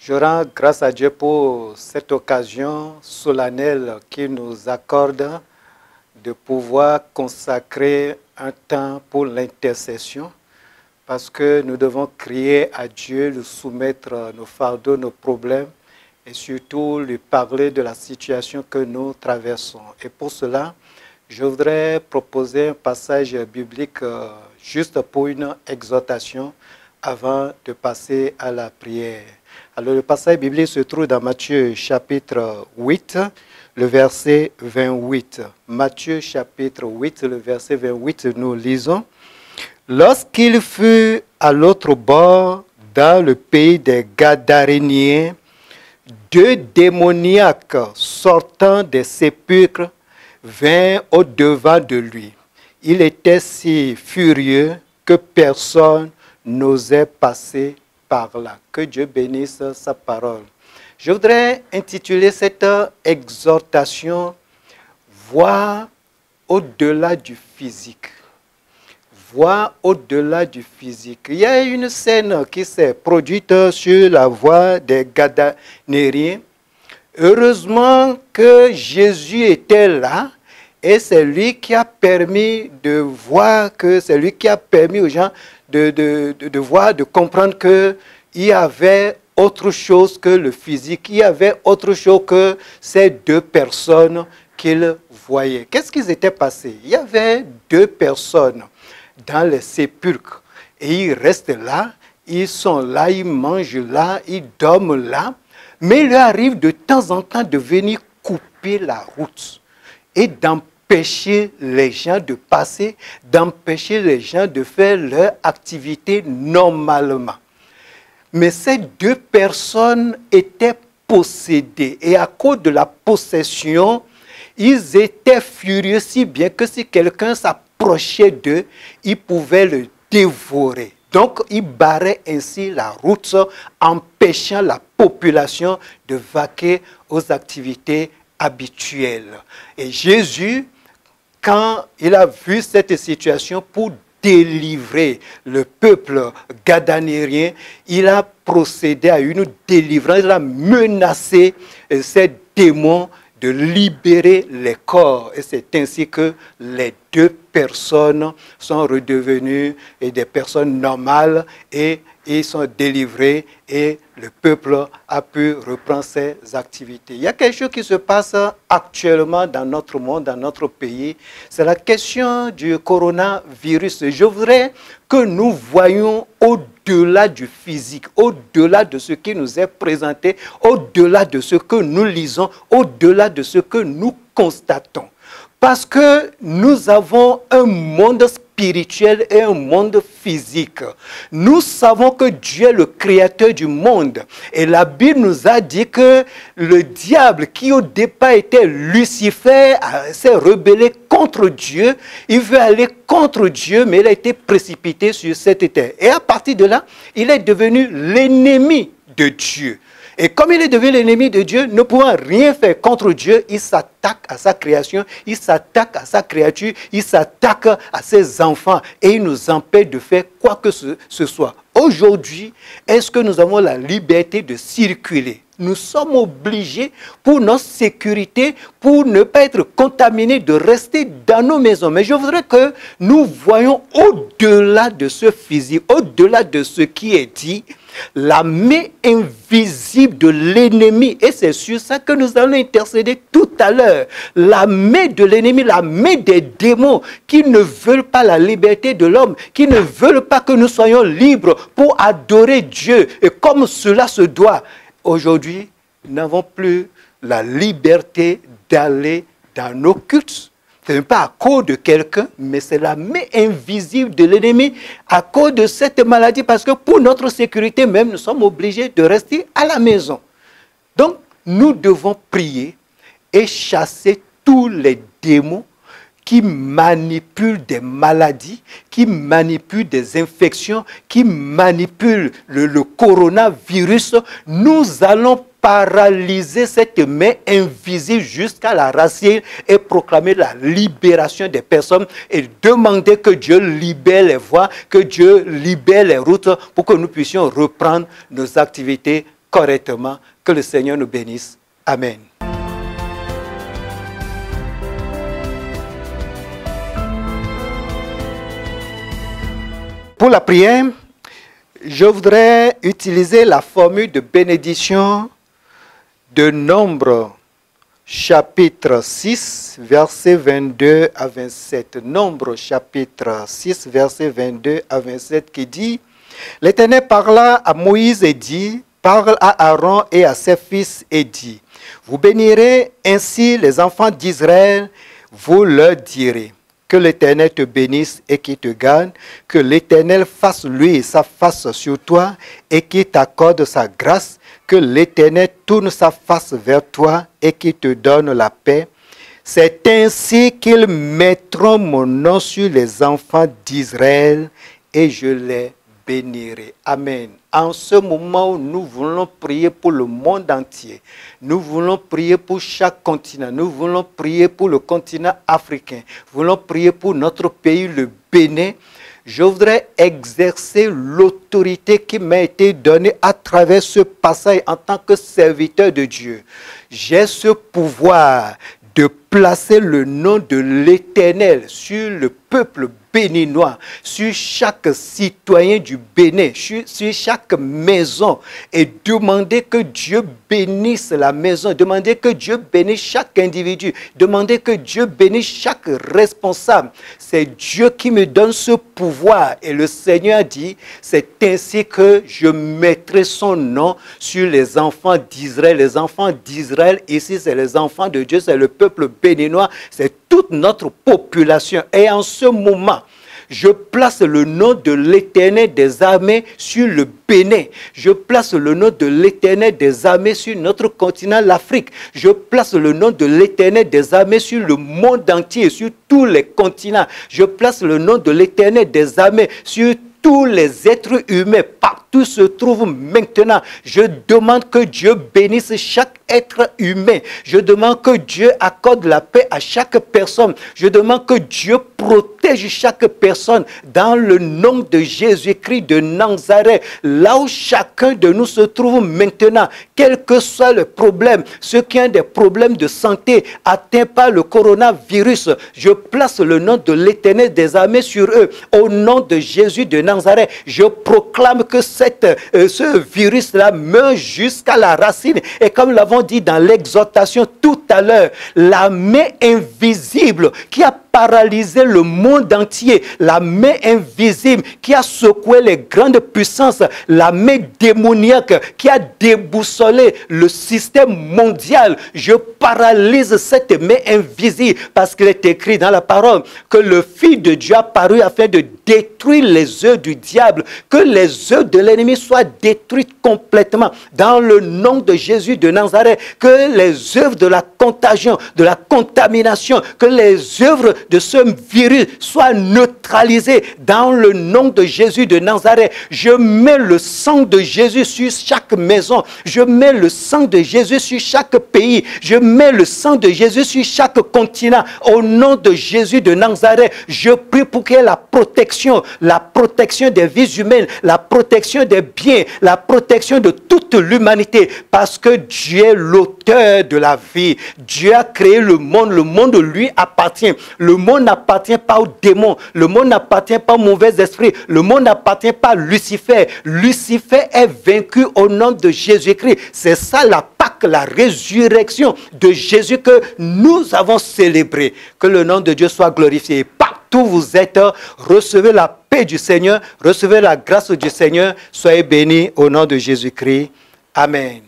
Je rends grâce à Dieu pour cette occasion solennelle qu'il nous accorde de pouvoir consacrer un temps pour l'intercession parce que nous devons crier à Dieu, lui soumettre nos fardeaux, nos problèmes et surtout lui parler de la situation que nous traversons. Et pour cela, je voudrais proposer un passage biblique juste pour une exhortation avant de passer à la prière. Alors le passage biblique se trouve dans Matthieu chapitre 8, le verset 28. Matthieu chapitre 8, le verset 28, nous lisons. Lorsqu'il fut à l'autre bord, dans le pays des Gadaréniens, deux démoniaques sortant des sépulcres vinrent au-devant de lui. Il était si furieux que personne n'osait passer par là. Que Dieu bénisse sa parole. Je voudrais intituler cette exhortation « Voir au-delà du physique ». Voir au-delà du physique. Il y a une scène qui s'est produite sur la voie des Gadaréniens. Heureusement que Jésus était là et c'est lui qui a permis de voir, que c'est lui qui a permis aux gens de voir, de comprendre qu'il y avait autre chose que le physique, il y avait autre chose que ces deux personnes qu'il voyait. Qu'est-ce qui s'était passé? Il y avait deux personnes dans les sépulcres et ils restent là, ils sont là, ils mangent là, ils dorment là, mais il leur arrive de temps en temps de venir couper la route et d'empêcher les gens de passer, d'empêcher les gens de faire leur activité normalement. Mais ces deux personnes étaient possédées et à cause de la possession, ils étaient furieux si bien que si quelqu'un s'approchait d'eux, ils pouvaient le dévorer. Donc, ils barraient ainsi la route, empêchant la population de vaquer aux activités habituelles. Et Jésus, quand il a vu cette situation pour délivrer le peuple gadanérien, il a procédé à une délivrance, il a menacé ces démons de libérer les corps. Et c'est ainsi que les deux personnes sont redevenues des personnes normales et ils sont délivrés et le peuple a pu reprendre ses activités. Il y a quelque chose qui se passe actuellement dans notre monde, dans notre pays. C'est la question du coronavirus. Je voudrais que nous voyions au-delà du physique, au-delà de ce qui nous est présenté, au-delà de ce que nous lisons, au-delà de ce que nous constatons. Parce que nous avons un monde spirituel et un monde physique. Nous savons que Dieu est le créateur du monde. Et la Bible nous a dit que le diable, qui au départ était Lucifer, s'est rebellé contre Dieu. Il veut aller contre Dieu, mais il a été précipité sur cette terre. Et à partir de là, il est devenu l'ennemi de Dieu. Et comme il est devenu l'ennemi de Dieu, ne pouvant rien faire contre Dieu, il s'attaque à sa création, il s'attaque à sa créature, il s'attaque à ses enfants et il nous empêche de faire quoi que ce soit. Aujourd'hui, est-ce que nous avons la liberté de circuler? Nous sommes obligés, pour notre sécurité, pour ne pas être contaminés, de rester dans nos maisons. Mais je voudrais que nous voyions au-delà de ce physique, au-delà de ce qui est dit, la main invisible de l'ennemi. Et c'est sur ça que nous allons intercéder tout à l'heure. La main de l'ennemi, la main des démons qui ne veulent pas la liberté de l'homme, qui ne veulent pas que nous soyons libres pour adorer Dieu. Et comme cela se doit, aujourd'hui, nous n'avons plus la liberté d'aller dans nos cultes. Ce n'est pas à cause de quelqu'un, mais c'est la main invisible de l'ennemi à cause de cette maladie, parce que pour notre sécurité même, nous sommes obligés de rester à la maison. Donc, nous devons prier et chasser tous les démons qui manipulent des maladies, qui manipulent des infections, qui manipulent le coronavirus. Nous allons paralyser cette main invisible jusqu'à la racine et proclamer la libération des personnes et demander que Dieu libère les voies, que Dieu libère les routes pour que nous puissions reprendre nos activités correctement. Que le Seigneur nous bénisse. Amen. Pour la prière, je voudrais utiliser la formule de bénédiction de Nombre, chapitre 6, versets 22 à 27. Nombre, chapitre 6, versets 22 à 27, qui dit: L'Éternel parla à Moïse et dit, parle à Aaron et à ses fils et dit, vous bénirez ainsi les enfants d'Israël, vous leur direz, que l'Éternel te bénisse et qu'il te garde, que l'Éternel fasse lui sa face sur toi et qu'il t'accorde sa grâce, que l'Éternel tourne sa face vers toi et qu'il te donne la paix. C'est ainsi qu'ils mettront mon nom sur les enfants d'Israël et je les bénirai. Amen. En ce moment où nous voulons prier pour le monde entier, nous voulons prier pour chaque continent, nous voulons prier pour le continent africain, nous voulons prier pour notre pays, le Bénin. Je voudrais exercer l'autorité qui m'a été donnée à travers ce passage en tant que serviteur de Dieu. J'ai ce pouvoir de placer le nom de l'Éternel sur le peuple béninois, sur chaque citoyen du Bénin, sur chaque maison et demander que Dieu bénisse la maison, demander que Dieu bénisse chaque individu, demander que Dieu bénisse chaque responsable. C'est Dieu qui me donne ce pouvoir et le Seigneur dit, c'est ainsi que je mettrai son nom sur les enfants d'Israël. Les enfants d'Israël, ici c'est les enfants de Dieu, c'est le peuple béninois, c'est toute notre population. Et en ce moment, je place le nom de l'Éternel des armées sur le Bénin. Je place le nom de l'Éternel des armées sur notre continent, l'Afrique. Je place le nom de l'Éternel des armées sur le monde entier, sur tous les continents. Je place le nom de l'Éternel des armées sur tous les êtres humains, partout se trouvent maintenant. Je demande que Dieu bénisse chaque être humain. Je demande que Dieu accorde la paix à chaque personne. Je demande que Dieu protège chaque personne dans le nom de Jésus-Christ de Nazareth. Là où chacun de nous se trouve maintenant, quel que soit le problème, ceux qui ont des problèmes de santé atteints par le coronavirus, je place le nom de l'Éternel des armées sur eux. Au nom de Jésus de Nazareth, je proclame que ce virus-là meurt jusqu'à la racine. Et comme l'avons dit dans l'exhortation tout à l'heure, la main invisible qui a paralysé le monde entier, la main invisible qui a secoué les grandes puissances, la main démoniaque qui a déboussolé le système mondial. Je paralyse cette main invisible parce qu'il est écrit dans la parole que le Fils de Dieu a paru afin de détruire les œuvres du diable, que les œuvres de l'ennemi soient détruites complètement dans le nom de Jésus de Nazareth, que les œuvres de la contagion, de la contamination, que les œuvres de ce virus soient neutralisées dans le nom de Jésus de Nazareth. Je mets le sang de Jésus sur chaque maison, je mets le sang de Jésus sur chaque pays, je mets le sang de Jésus sur chaque continent. Au nom de Jésus de Nazareth, je prie pour qu'il y ait la protection des vies humaines, la protection des biens, la protection de toute l'humanité, parce que Dieu est l'auteur de la vie. Dieu a créé le monde lui appartient. Le monde n'appartient pas aux démons, le monde n'appartient pas aux mauvais esprits, le monde n'appartient pas à Lucifer. Lucifer est vaincu au nom de Jésus-Christ. C'est ça la Pâque, la résurrection de Jésus que nous avons célébré. Que le nom de Dieu soit glorifié. Partout où vous êtes, recevez la paix du Seigneur, recevez la grâce du Seigneur. Soyez bénis au nom de Jésus-Christ. Amen.